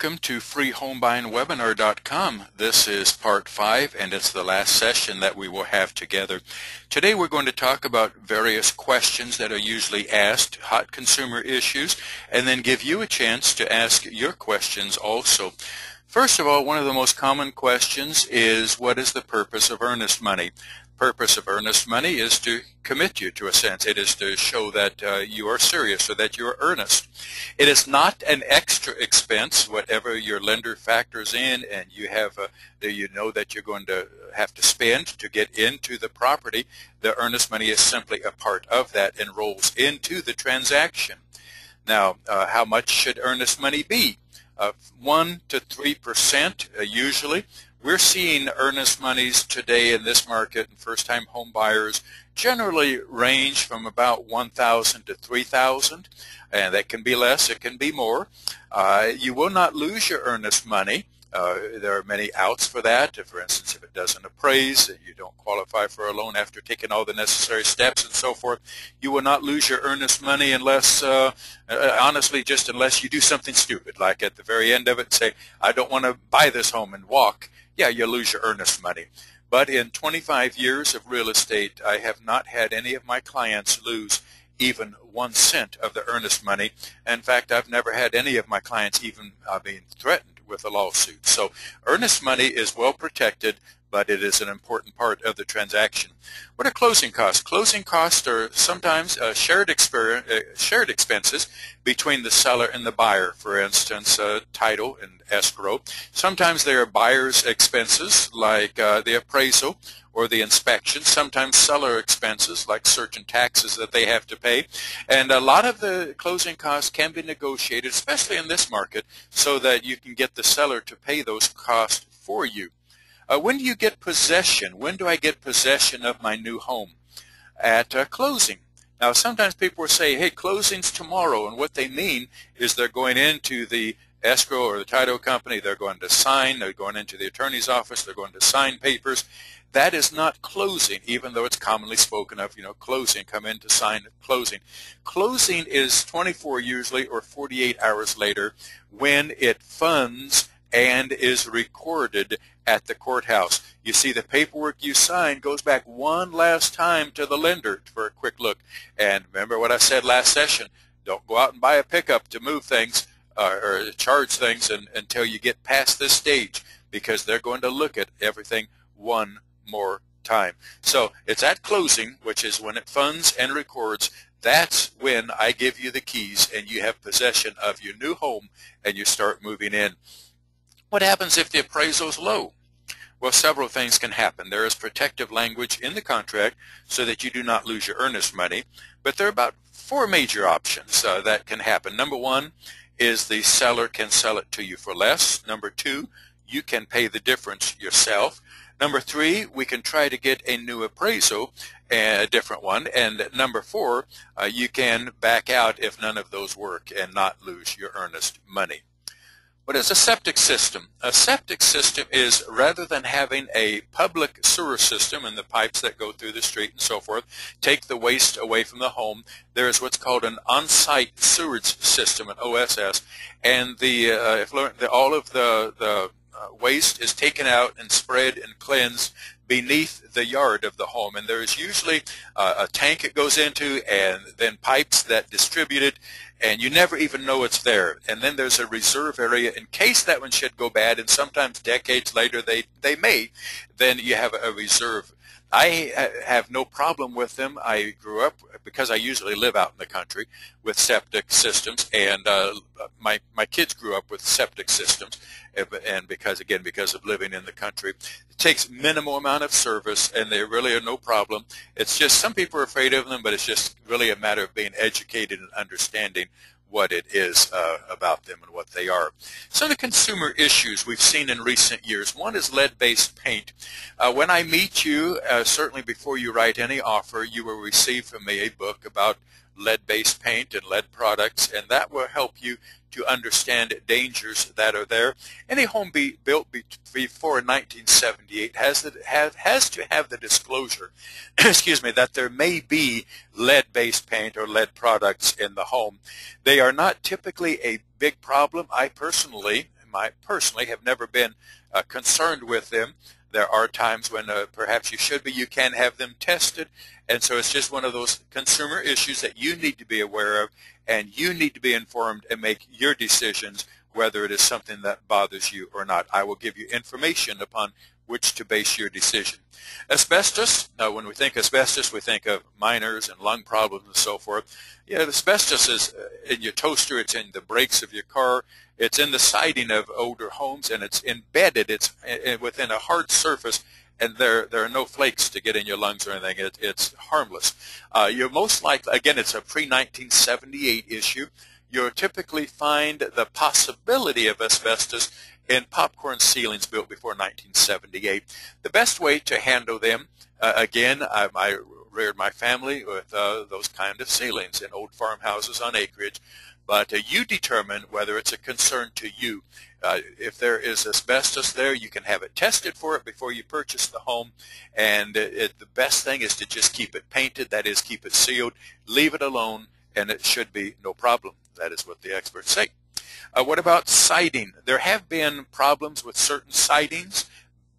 Welcome to freehomebuyingwebinar.com. This is part 5 and it's the last session that we will have together. Today we're going to talk about various questions that are usually asked, hot consumer issues, and then give you a chance to ask your questions also. First of all, one of the most common questions is, what is the purpose of earnest money? Purpose of earnest money is to commit you to a sense. It is to show that you are serious or that you are earnest. It is not an extra expense. Whatever your lender factors in and you have you know that you're going to have to spend to get into the property, the earnest money is simply a part of that and rolls into the transaction. Now, how much should earnest money be? 1 to 3% usually. We're seeing earnest monies today in this market, and first-time home buyers generally range from about $1,000 to $3,000, and that can be less, it can be more. You will not lose your earnest money. There are many outs for that. For instance, if it doesn't appraise, you don't qualify for a loan after taking all the necessary steps and so forth, you will not lose your earnest money unless, honestly, just unless you do something stupid, like at the very end of it say, I don't want to buy this home and walk. Yeah, you'll lose your earnest money. But in 25 years of real estate, I have not had any of my clients lose even 1 cent of the earnest money. In fact, I've never had any of my clients even being threatened with a lawsuit. So earnest money is well protected, but it is an important part of the transaction. What are closing costs? Closing costs are sometimes shared expenses between the seller and the buyer. For instance, title and escrow. Sometimes there are buyer's expenses like the appraisal or the inspection. Sometimes seller expenses like certain taxes that they have to pay. And a lot of the closing costs can be negotiated, especially in this market, so that you can get the seller to pay those costs for you. When do you get possession? When do I get possession of my new home? At closing. Now, sometimes people will say, hey, closing's tomorrow, and what they mean is they're going into the escrow or the title company, they're going to sign, they're going into the attorney's office, they're going to sign papers. That is not closing, even though it's commonly spoken of, closing, come in to sign closing. Closing is 24 usually or 48 hours later when it funds and is recorded at the courthouse. You see, the paperwork you sign goes back one last time to the lender for a quick look. And remember what I said last session, don't go out and buy a pickup to move things or charge things until you get past this stage, because they're going to look at everything one more time. So it's at closing, which is when it funds and records. That's when I give you the keys and you have possession of your new home and you start moving in. What happens if the appraisal is low? Well, several things can happen. There is protective language in the contract so that you do not lose your earnest money, but there are about 4 major options that can happen. Number 1 is the seller can sell it to you for less. Number 2, you can pay the difference yourself. Number 3, we can try to get a new appraisal, a different one. And number 4, you can back out if none of those work and not lose your earnest money. What is a septic system? A septic system is, rather than having a public sewer system and the pipes that go through the street and so forth, take the waste away from the home, there is what's called an on-site sewage system, an OSS, and all of the waste is taken out and spread and cleansed beneath the yard of the home. And there is usually a tank it goes into and then pipes that distribute it, and you never even know it's there. And then there's a reserve area in case that one should go bad, and sometimes decades later they may, then you have a reserve. I have no problem with them. I grew up, because I usually live out in the country, with septic systems, and my kids grew up with septic systems, and because of living in the country. It takes minimal amount of service, and they really are no problem. It's just some people are afraid of them, but it's just really a matter of being educated and understanding what it is about them and what they are. Some of the consumer issues we've seen in recent years. One is lead-based paint. When I meet you, certainly before you write any offer, you will receive from me a book about lead-based paint and lead products, and that will help you to understand dangers that are there. Any home built before 1978 has to have the disclosure, excuse me, that there may be lead-based paint or lead products in the home. They are not typically a big problem. I personally, personally have never been concerned with them. There are times when perhaps you should be. You can have them tested, and so it's just one of those consumer issues that you need to be aware of, and you need to be informed and make your decisions whether it is something that bothers you or not. I will give you information upon which to base your decision. Asbestos, when we think asbestos, we think of miners and lung problems and so forth. Yeah, asbestos is in your toaster, it's in the brakes of your car, it's in the siding of older homes, and it's embedded, it's within a hard surface, and there are no flakes to get in your lungs or anything. It's harmless. You're most likely, again, it's a pre-1978 issue. You'll typically find the possibility of asbestos in popcorn ceilings built before 1978. The best way to handle them, again, I reared my family with those kind of ceilings in old farmhouses on acreage, but you determine whether it's a concern to you. If there is asbestos there, you can have it tested for it before you purchase the home, and the best thing is to just keep it painted, that is, keep it sealed, leave it alone, and it should be no problem. That is what the experts say. What about siding? There have been problems with certain sidings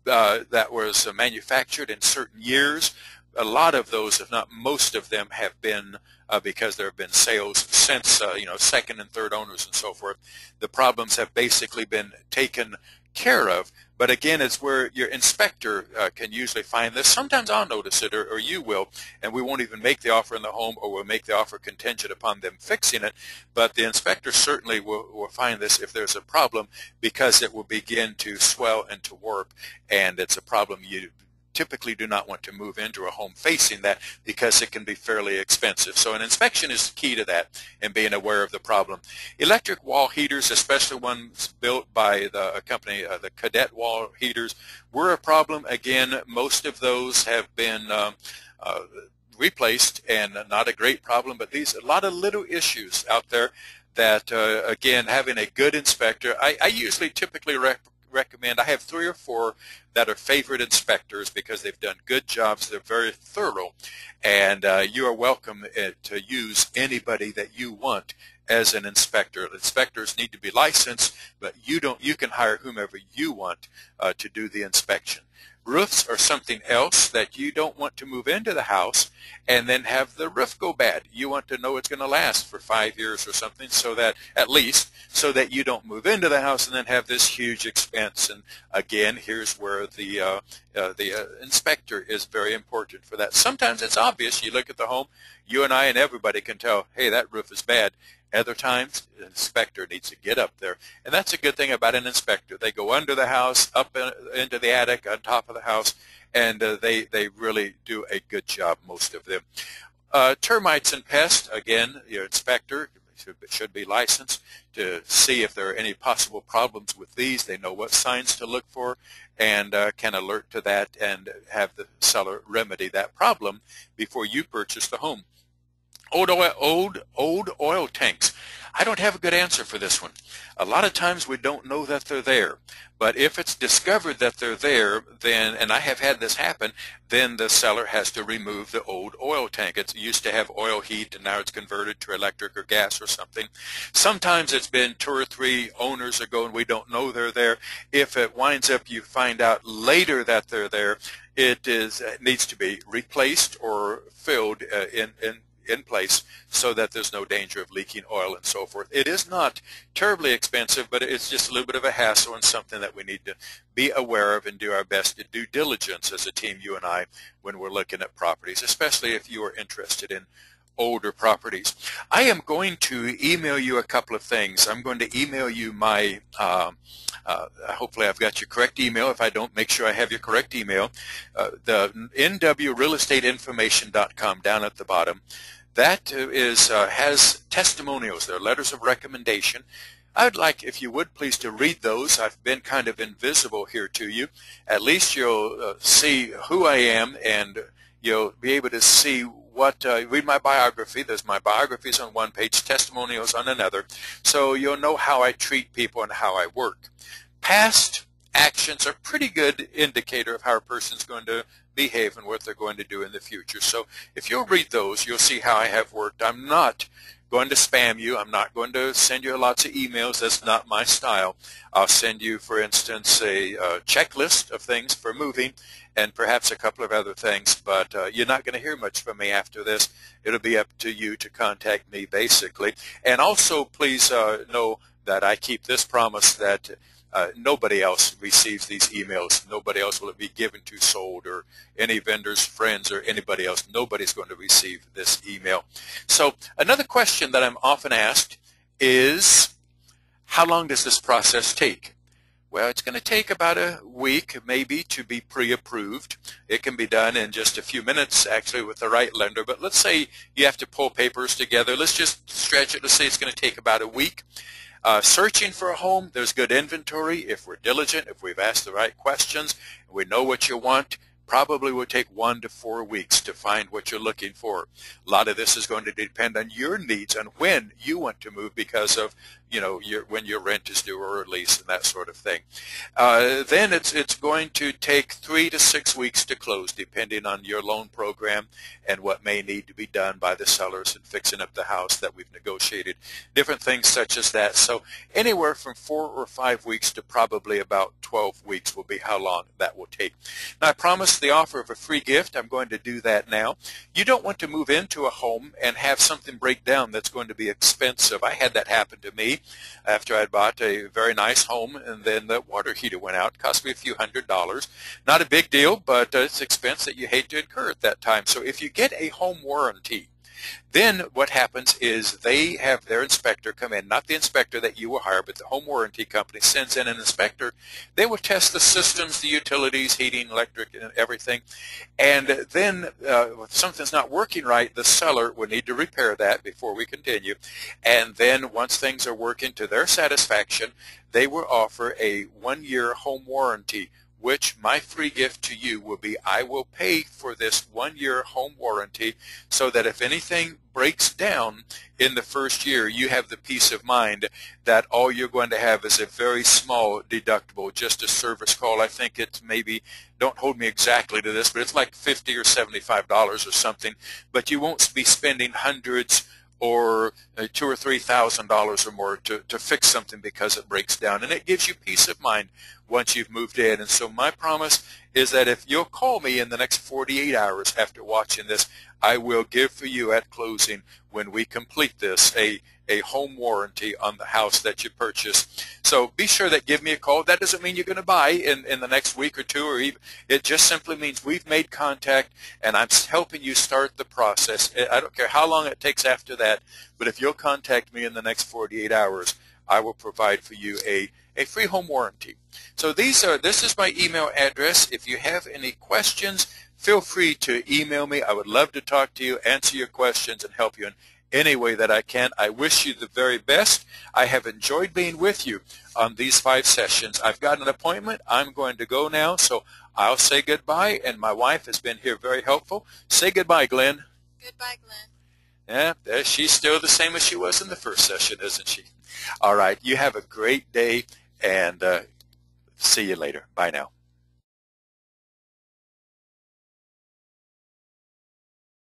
that was manufactured in certain years. A lot of those, if not most of them, have been because there have been sales since second and third owners and so forth. The problems have basically been taken care of, but again, it's where your inspector can usually find this. Sometimes I'll notice it, or you will, and we won't even make the offer in the home, or we'll make the offer contingent upon them fixing it, but the inspector certainly will find this if there's a problem, because it will begin to swell and to warp, and it's a problem you typically do not want to move into a home facing that, because it can be fairly expensive. So an inspection is key to that, and being aware of the problem. Electric wall heaters, especially ones built by the company, the Cadet wall heaters, were a problem. Again, most of those have been replaced, and not a great problem, but a lot of little issues out there that, again, having a good inspector, I usually typically recommend, I have 3 or 4 that are favorite inspectors because they've done good jobs, they're very thorough, and you are welcome to use anybody that you want as an inspector. Inspectors need to be licensed, but you can hire whomever you want to do the inspection. Roofs are something else that you don't want to move into the house and then have the roof go bad. You want to know it's going to last for 5 years or something, so that at least, so that you don't move into the house and then have this huge expense. And again, here's where the inspector is very important for that. Sometimes it's obvious. You look at the home, you and I and everybody can tell, hey, that roof is bad. Other times, the inspector needs to get up there. And that's a good thing about an inspector. They go under the house, up into the attic, on top of the house, and they really do a good job, most of them. Termites and pests, again, your inspector should be licensed to see if there are any possible problems with these. They know what signs to look for and can alert to that and have the seller remedy that problem before you purchase the home. Old oil tanks. I don't have a good answer for this one. A lot of times we don't know that they're there, but if it's discovered that they're there, then, and I have had this happen, then the seller has to remove the old oil tank. It used to have oil heat, and now it's converted to electric or gas or something. Sometimes it's been 2 or 3 owners ago, and we don't know they're there. If it winds up you find out later that they're there, it needs to be replaced or filled in place so that there's no danger of leaking oil and so forth. It is not terribly expensive, but it's just a little bit of a hassle and something that we need to be aware of and do our best to do diligence as a team, you and I, when we're looking at properties, especially if you are interested in older properties. I am going to email you a couple of things. I'm going to email you my, hopefully I've got your correct email. If I don't, make sure I have your correct email. The nwrealestateinformation.com down at the bottom. That has testimonials. They're letters of recommendation. I'd like, if you would, please to read those. I've been kind of invisible here to you. At least you'll see who I am, and you'll be able to see what, read my biography. There's my biographies on one page, testimonials on another, so you'll know how I treat people and how I work. Past actions are a pretty good indicator of how a person's going to behave and what they're going to do in the future. So if you'll read those, you'll see how I have worked. I'm not going to spam you. I'm not going to send you lots of emails. That's not my style. I'll send you, for instance, a checklist of things for moving and perhaps a couple of other things, but you're not going to hear much from me after this. It'll be up to you to contact me, basically. And also, please know that I keep this promise that nobody else receives these emails. Nobody else will it be given to, sold, or any vendors, friends, or anybody else. Nobody's going to receive this email. So another question that I'm often asked is, how long does this process take? Well, it's going to take about a week, maybe, to be pre-approved. It can be done in just a few minutes, actually, with the right lender. But let's say you have to pull papers together. Let's just stretch it. Let's say it's going to take about a week. Searching for a home, there's good inventory. If we're diligent, if we've asked the right questions, and we know what you want, probably will take 1 to 4 weeks to find what you're looking for. A lot of this is going to depend on your needs and when you want to move because of, when your rent is due or a lease and that sort of thing. Then it's going to take 3 to 6 weeks to close, depending on your loan program and what may need to be done by the sellers in fixing up the house that we've negotiated. Different things such as that. So anywhere from 4 or 5 weeks to probably about 12 weeks will be how long that will take. Now, I promised the offer of a free gift. I'm going to do that now. You don't want to move into a home and have something break down that's going to be expensive. I had that happen to me after I'd bought a very nice home, and then the water heater went out. It cost me a few $100s. Not a big deal, but it's expense that you hate to incur at that time. So if you get a home warranty, then what happens is they have their inspector come in, not the inspector that you will hire, but the home warranty company sends in an inspector. They will test the systems, the utilities, heating, electric, and everything. And then if something's not working right, the seller will need to repair that before we continue. And then once things are working to their satisfaction, they will offer a 1-year home warranty, which my free gift to you will be I will pay for this 1-year home warranty so that if anything breaks down in the first year, you have the peace of mind that all you're going to have is a very small deductible, just a service call. I think it's maybe, don't hold me exactly to this, but it's like $50 or $75 or something, but you won't be spending hundreds or $2,000 or $3,000 or more to fix something because it breaks down. And it gives you peace of mind once you've moved in. And so my promise is that if you'll call me in the next 48 hours after watching this, I will give for you at closing, when we complete this, a home warranty on the house that you purchase. So be sure that give me a call. That doesn't mean you're going to buy in the next week or two, or even, it just simply means we've made contact and I'm helping you start the process. I don't care how long it takes after that, but if you'll contact me in the next 48 hours, I will provide for you a free home warranty. So this is my email address. If you have any questions, feel free to email me. I would love to talk to you, answer your questions, and help you in any way that I can. I wish you the very best. I have enjoyed being with you on these 5 sessions. I've got an appointment. I'm going to go now, so I'll say goodbye, and my wife has been here very helpful. Say goodbye, Glenn. Goodbye, Glenn. Yeah, she's still the same as she was in the first session, isn't she? All right, you have a great day, and see you later. Bye now.